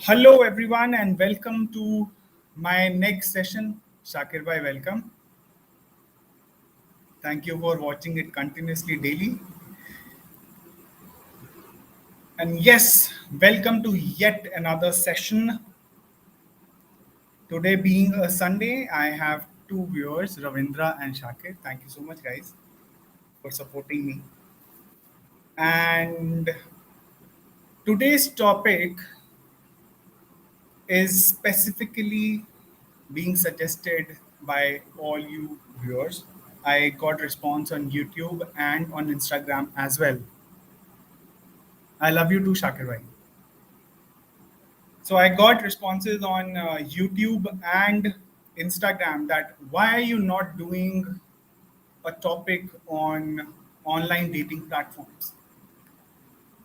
Hello, everyone, and welcome to my next session. Shakir bhai, welcome. Thank you for watching it continuously daily. And yes, welcome to yet another session. Today being a Sunday, I have two viewers, Ravindra and Shakir. Thank you so much, guys, for supporting me. And today's topic is specifically being suggested by all you viewers. I got response on YouTube and on Instagram as well. I love you too, Shakir bhai. So I got responses on YouTube and Instagram that why are you not doing a topic on online dating platforms?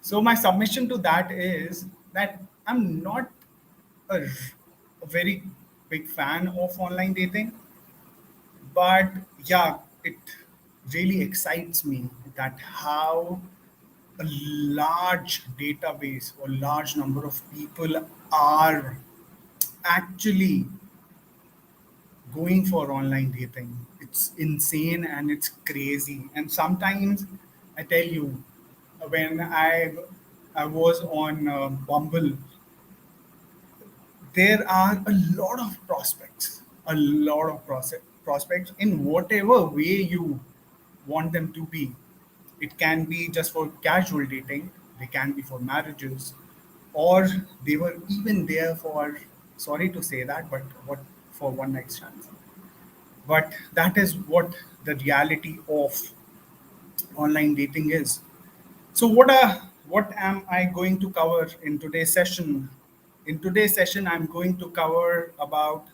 So my submission to that is that I'm not a very big fan of online dating. But yeah, it really excites me that how a large database or large number of people are actually going for online dating. It's insane and it's crazy. And sometimes I tell you, when I was on Bumble, there are a lot of prospects, a lot of prospects in whatever way you want them to be. It can be just for casual dating, they can be for marriages, or they were even there for, sorry to say that, but what, for one night stands. But that is what the reality of online dating is. So what am I going to cover in today's session? In today's session, I'm going to cover about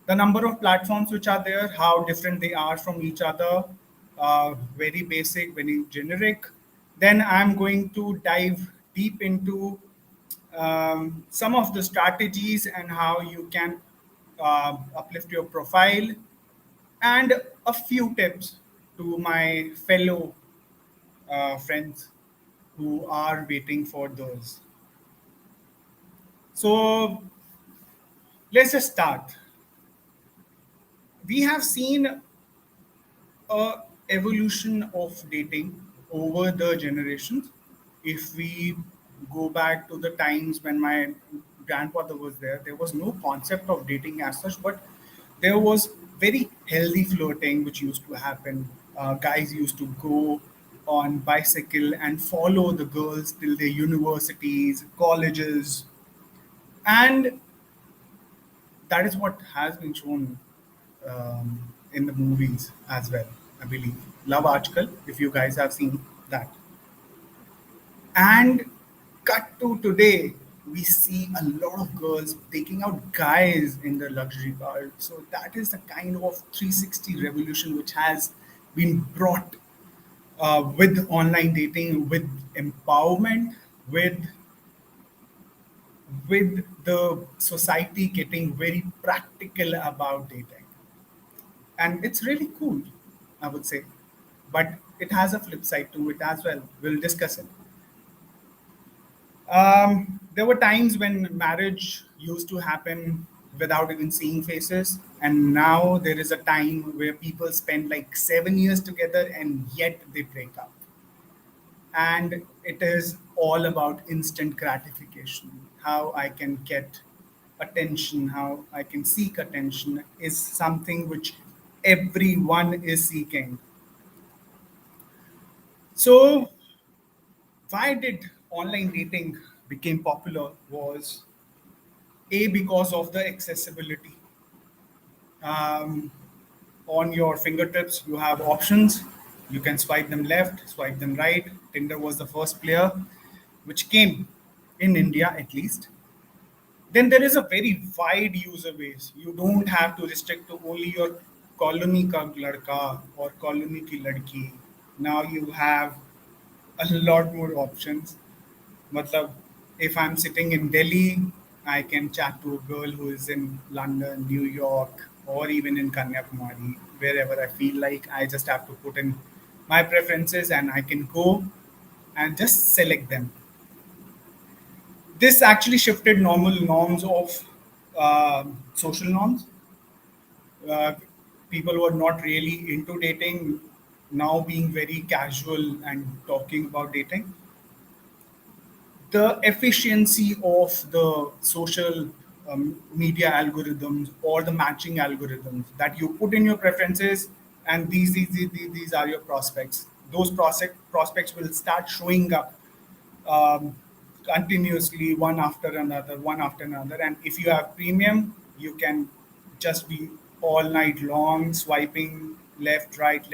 the number of platforms which are there, how different they are from each other, very basic, very generic. Then I'm going to dive deep into some of the strategies and how you can uplift your profile, and a few tips to my fellow friends who are waiting for those. So let's just start. We have seen a evolution of dating over the generations. If we go back to the times when my grandfather was there was no concept of dating as such, but there was very healthy flirting which used to happen. Guys used to go on bicycle and follow the girls till their universities, colleges, and that is what has been shown in the movies as well, I believe. Love Article, if you guys have seen that. And cut to today, we see a lot of girls taking out guys in the luxury car. So that is the kind of 360 revolution which has been brought with online dating, with empowerment, with the society getting very practical about dating. And it's really cool, I would say. But it has a flip side to it as well. We'll discuss it. There were times when marriage used to happen without even seeing faces, and now there is a time where people spend like 7 years together and yet they break up. And it is all about instant gratification. How I can get attention, how I can seek attention is something which everyone is seeking. So why did online dating became popular was a because of the accessibility. um, on your fingertips you have options. You can swipe them left, swipe them right. Tinder was the first player which came in India, at least. Then there is a very wide user base. You don't have to restrict to only your colony ka ladka or colony ki ladki. Now you have a lot more options. Matlab, if I'm sitting in Delhi, I can chat to a girl who is in London, New York, or even in Kanyakumari, wherever I feel like. I just have to put in my preferences and I can go and just select them. This actually shifted normal norms of social norms. uh, People were not really into dating, now being very casual and talking about dating. The efficiency of the social media algorithms or the matching algorithms that you put in your preferences, and these are your prospects. Those prospects will start showing up um, continuously, one after another, one after another. And if you have premium, you can just be all night long swiping left, right,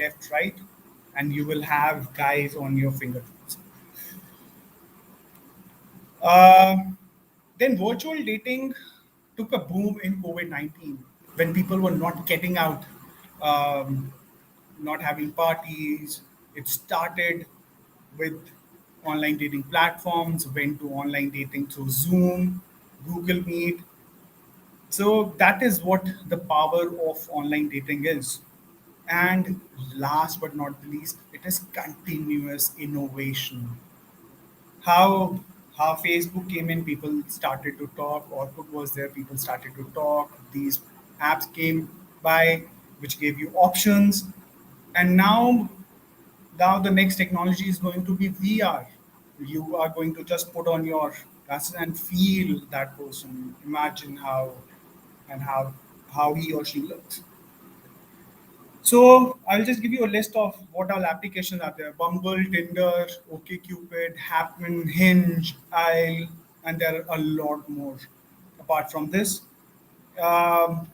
and you will have guys on your fingertips. Uh, then virtual dating took a boom in COVID 19 when people were not getting out, um, not having parties. It started with online dating platforms, went to online dating through Zoom, Google Meet. So that is what the power of online dating is. And last but not the least, it is continuous innovation. How Facebook came in, people started to talk. Orkut was there, people started to talk. These apps came by, which gave you options, and now the next technology is going to be VR. You are going to just put on your glasses and feel that person. Imagine how he or she looks. So I'll just give you a list of what all applications are there: Bumble, Tinder, OkCupid, Happen, Hinge, Isle, and there are a lot more. Apart from this, um,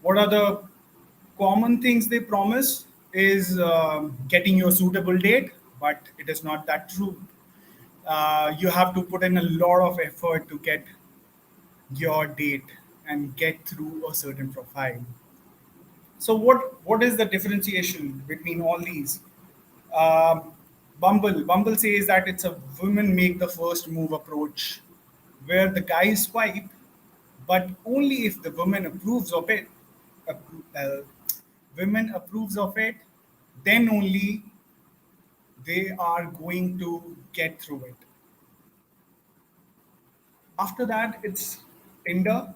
what are the common things they promise? Is getting you a suitable date, but it is not that true. You have to put in a lot of effort to get your date and get through a certain profile. So what is the differentiation between all these? Um, Bumble says that it's a women make the first move approach, where the guys swipe, but only if the woman approves of it. appro- Uh, Women approves of it, then only they are going to get through it. After that, it's Tinder.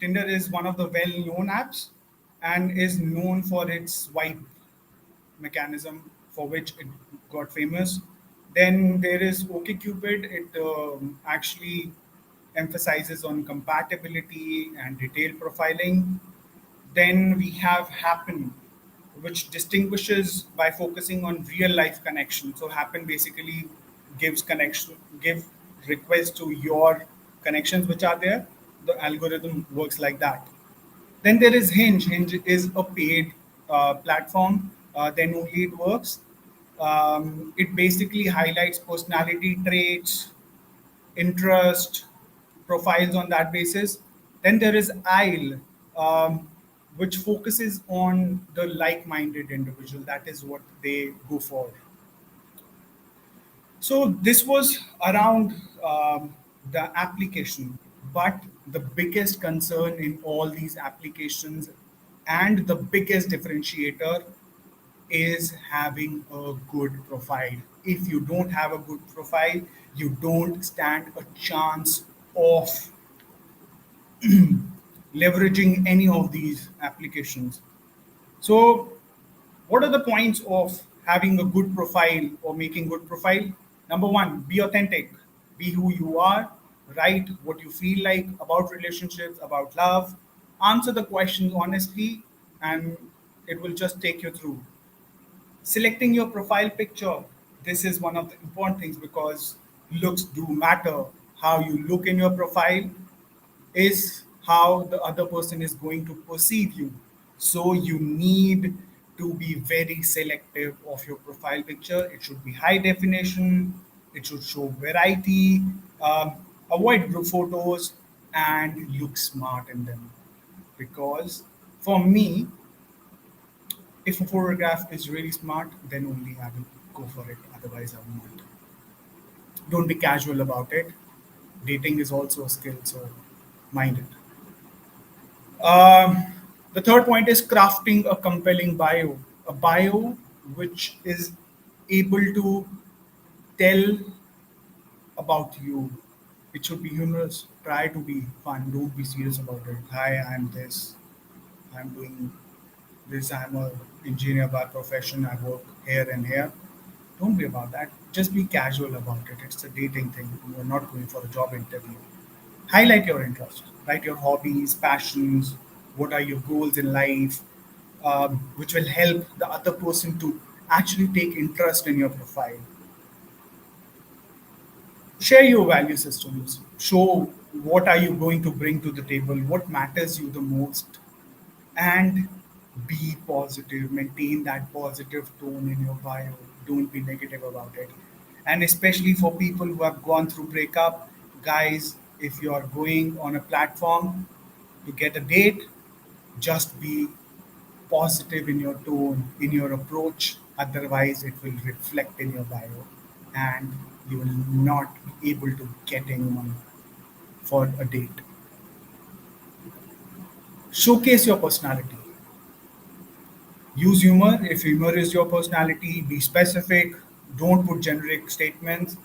Tinder is one of the well-known apps and is known for its swipe mechanism for which it got famous. Then there is OkCupid. It actually emphasizes on compatibility and detailed profiling. Then we have Happen, which distinguishes by focusing on real life connection. So Happen basically give requests to your connections which are there. The algorithm works like that. Then there is Hinge. Hinge is a paid platform. Then only it works. It basically highlights personality traits, interest, profiles on that basis. Then there is Isle, which focuses on the like-minded individual. That is what they go for. So this was around the application, but the biggest concern in all these applications and the biggest differentiator is having a good profile. If you don't have a good profile, you don't stand a chance of leveraging any of these applications. So, what are the points of having a good profile or making good profile? Number one, be authentic, be who you are, write what you feel like about relationships, about love, answer the questions honestly, and it will just take you through. Selecting your profile picture, this is one of the important things because looks do matter. How you look in your profile is how the other person is going to perceive you. So you need to be very selective of your profile picture. It should be high definition, it should show variety, avoid group photos, and look smart in them. Because for me, if a photograph is really smart, then only I will go for it. Otherwise, I will not. Don't be casual about it. Dating is also a skill, so mind it. Um, the third point is crafting a compelling bio, a bio which is able to tell about you. It should be humorous. Try to be fun. Don't be serious about it. Hi, I'm this. I'm doing this. I'm a engineer by profession. I work here and here. Don't be about that. Just be casual about it. It's a dating thing. You're not going for a job interview. Highlight your interests. Write your hobbies, passions. What are your goals in life? Which will help the other person to actually take interest in your profile. Share your value systems. Show what are you going to bring to the table, what matters you the most, and be positive. Maintain that positive tone in your bio. Don't be negative about it. And especially for people who have gone through breakup, guys, if you are going on a platform to get a date, just be positive in your tone, in your approach. Otherwise, it will reflect in your bio and you will not be able to get anyone for a date. Showcase your personality. Use humor if humor is your personality. Be specific. Don't put generic statements.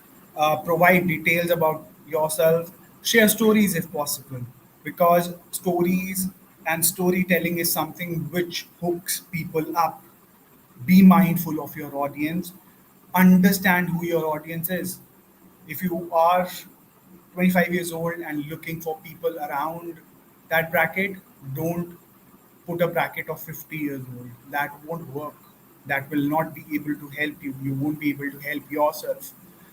Provide details about yourself. Share stories if possible, because stories and storytelling is something which hooks people up. Be mindful of your audience. Understand who your audience is. If you are 25 years old and looking for people around that bracket, don't put a bracket of 50 years old. That won't work. That will not be able to help you. You won't be able to help yourself.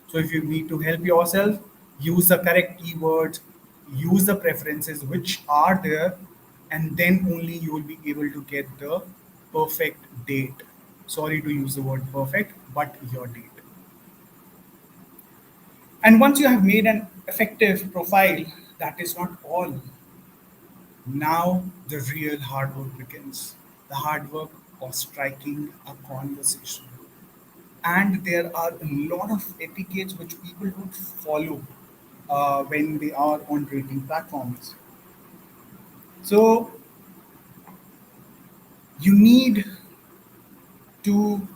So if you need to help yourself, use the correct keywords, use the preferences which are there, and then only you will be able to get the perfect date. Sorry to use the word perfect, but your date. And once you have made an effective profile, that is not all. Now the real hard work begins. The hard work of striking a conversation. And there are a lot of etiquettes which people don't follow when they are on dating platforms. So you need to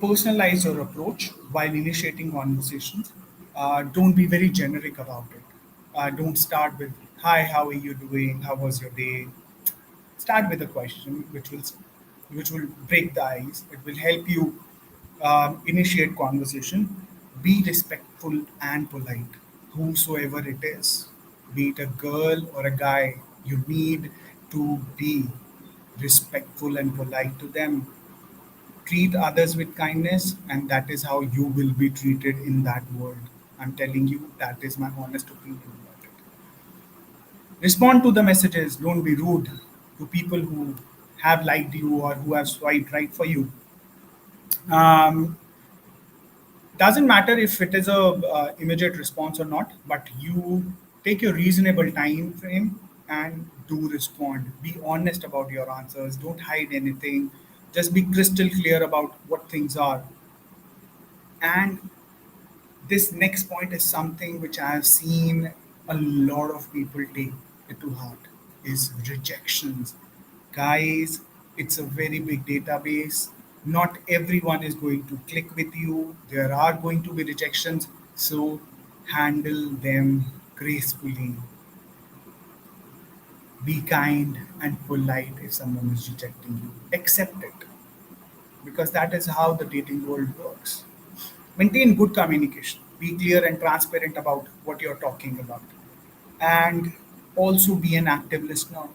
personalize your approach while initiating conversations. Don't be very generic about it. Don't start with, "Hi, how are you doing? How was your day?" Start with a question which will break the ice. It will help you initiate conversation. Be respectful and polite, whosoever it is, be it a girl or a guy. You need to be respectful and polite to them. Treat others with kindness, and that is how you will be treated in that world. I'm telling you, that is my honest opinion about it. Respond to the messages. Don't be rude to people who have liked you or who have swiped right for you. Um, doesn't matter if it is a immediate response or not, but you take your reasonable time frame and do respond. Be honest about your answers. Don't hide anything. Just be crystal clear about what things are. And this next point is something which I have seen a lot of people take it to heart, is rejections. Guys, it's a very big database. Not everyone is going to click with you. There are going to be rejections. So handle them gracefully. Be kind and polite if someone is rejecting you. Accept it, because that is how the dating world works. Maintain good communication. Be clear and transparent about what you're talking about. And also be an active listener.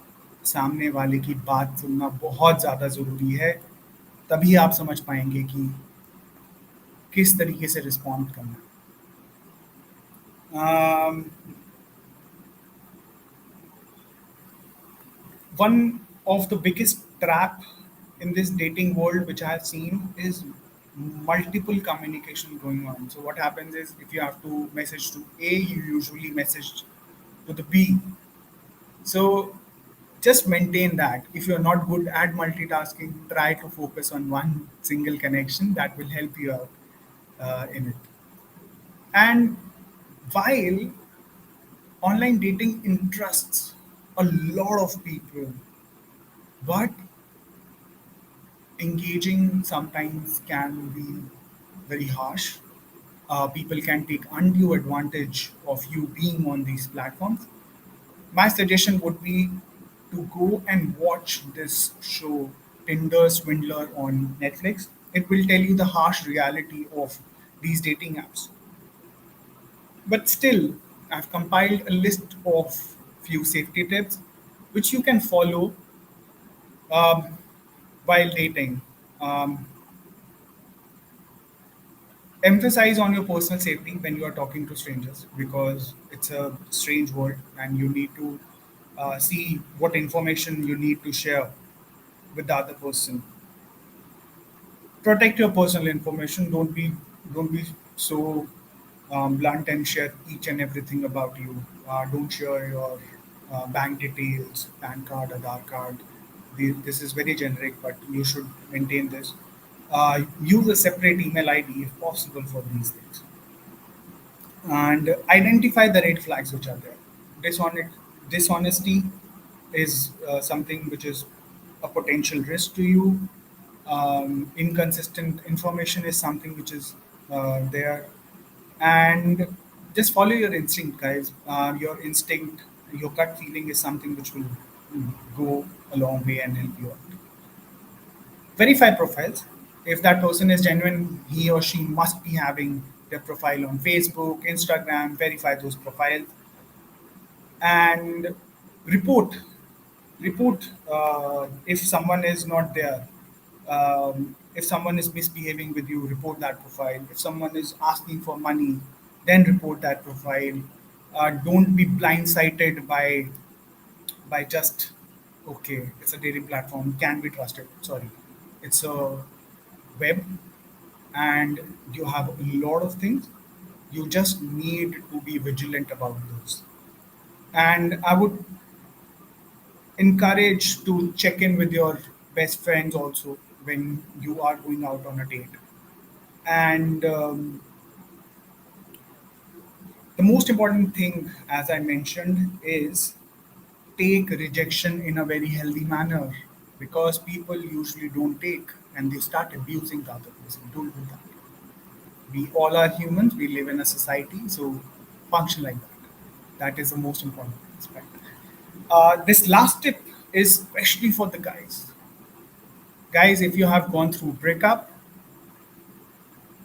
सामने वाले की बात सुनना बहुत ज़्यादा ज़रूरी है. तभी आप समझ पाएंगे कि किस तरीके से रिस्पॉन्ड करना. One of the biggest trap in this dating world which I have seen is multiple communication going on. So what happens is, if you have to message to A, you usually message to the B. So just maintain that. If you're not good at multitasking, try to focus on one single connection. That will help you out in it. And while online dating interests a lot of people, but engaging sometimes can be very harsh. People can take undue advantage of you being on these platforms. My suggestion would be to go and watch this show, Tinder Swindler, on Netflix. It will tell you the harsh reality of these dating apps. But still, I've compiled a list of few safety tips which you can follow um, while dating. Um, Emphasize on your personal safety when you are talking to strangers because it's a strange world and you need to see what information you need to share with the other person. Protect your personal information. Don't be so blunt and share each and everything about you. Don't share your bank details, PAN card, Aadhaar card. This is very generic, but you should maintain this. Use a separate email ID if possible for these things, and identify the red flags which are there. Dishonesty is something which is a potential risk to you. Inconsistent information is something which is there, and just follow your instinct, guys. Your instinct, your gut feeling is something which will go a long way and help you out. Verify profiles. If that person is genuine, he or she must be having their profile on Facebook, Instagram. Verify those profiles and report. Report if someone is not there. If someone is misbehaving with you, report that profile. If someone is asking for money, then report that profile. Don't be blindsided by just okay, it's a dating platform, can be trusted. Sorry, it's a web, and you have a lot of things. You just need to be vigilant about those. And I would encourage to check in with your best friends also when you are going out on a date. And the most important thing, as I mentioned, is take rejection in a very healthy manner because people usually don't take and they start abusing the other person. Don't do that. We all are humans, we live in a society, so function like that. That is the most important aspect. This last tip is especially for the guys. Guys, if you have gone through breakup,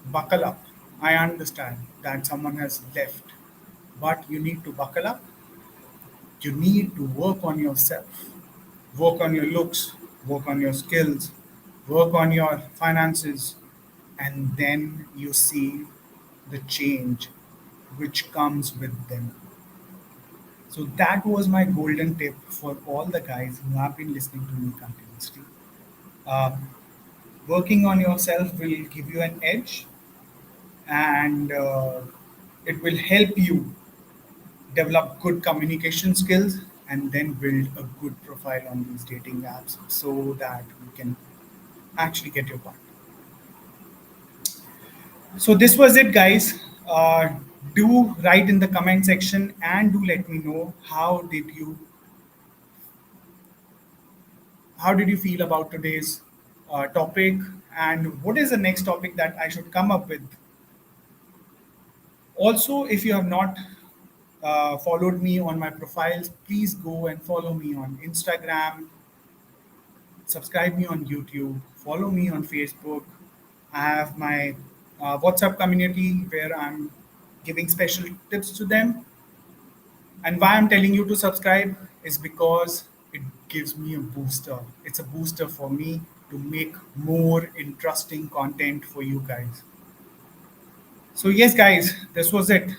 buckle up. I understand that someone has left, but you need to buckle up. You need to work on yourself, work on your looks, work on your skills, work on your finances, and then you see the change which comes with them. So that was my golden tip for all the guys who have been listening to me continuously. Um, Working on yourself will give you an edge, and it will help you develop good communication skills and then build a good profile on these dating apps so that you can actually get your partner. So this was it, guys. Do write in the comment section and do let me know how did you feel about today's topic, and what is the next topic that I should come up with. Also, if you have not followed me on my profiles, please go and follow me on Instagram, subscribe me on YouTube, follow me on Facebook. I have my WhatsApp community where I'm giving special tips to them. And why I'm telling you to subscribe is because it gives me a booster. It's a booster for me to make more interesting content for you guys. So, yes, guys, this was it.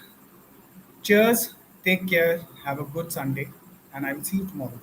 Cheers, take care, have a good Sunday, and I will see you tomorrow.